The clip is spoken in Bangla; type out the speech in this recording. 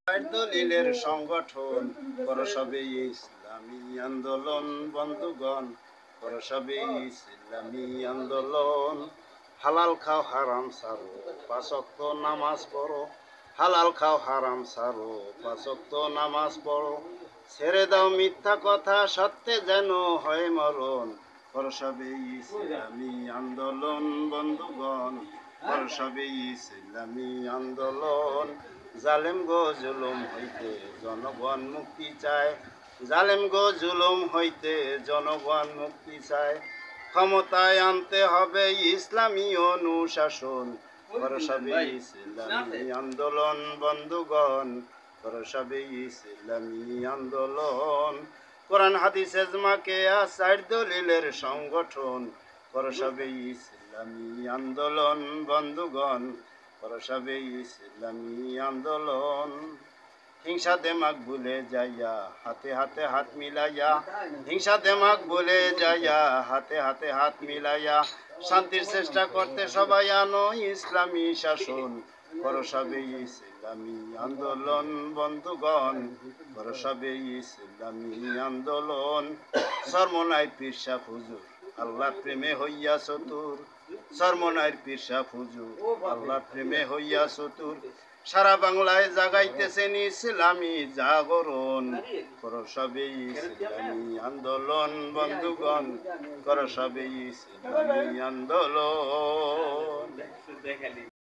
দলিলের সংগঠন করসবে ইসলামী আন্দোলন বন্ধুগণ করসবে ইসলামী আন্দোলন হালাল খাও হারাম সারো পাঁচ ওয়াক্ত নামাজ পড়ো হালাল খাও হারাম সারো পাঁচ ওয়াক্ত নামাজ পড়ো ছেড়ে দাও মিথ্যা কথা সত্যে যেন হয় মরণ করসবে ইসলামী আন্দোলন বন্ধুগণ করসবে ইসলামী আন্দোলন জালেম গো জুলুম হইতে জনগণ মুক্তি চায় জালেম গো জুলুম হইতে জনগণ মুক্তি চায় ক্ষমতায় আনতে হবে ইসলামী অনুশাসন করসবে ইসলামী আন্দোলন বন্ধুগণ করসবে ইসলামী আন্দোলন কোরআন হাদিস এজমাকে চার দলিলের সংগঠন করসবে ইসলামী আন্দোলন বন্ধুগণ করসবে ইসলামী আন্দোলন হিংসা দেমাক ভুলে যাইয়া হাতে হাতে হাত মিলাইয়া হিংসা দেমাক ভুলে যাইয়া হাতে হাতে হাত মিলাইয়া শান্তির চেষ্টা করতে সবাই আনো ইসলামী শাসন করসবে ইসলামী আন্দোলন বন্ধুগণ করসবে ইসলামী আন্দোলন সরমনাই পীর শাহ হুজুর আল্লাহর প্রেমে হইয়া চতুর সরমনাইর পীর শাহ হুজুর আল্লাহর প্রেমে হইয়া চতুর সারা বাংলায় জাগাইতেছেন ইসলামী জাগরণ করসবে ইসলামী আন্দোলন বন্ধুগণ করসবে ইসলামী আন্দোলন।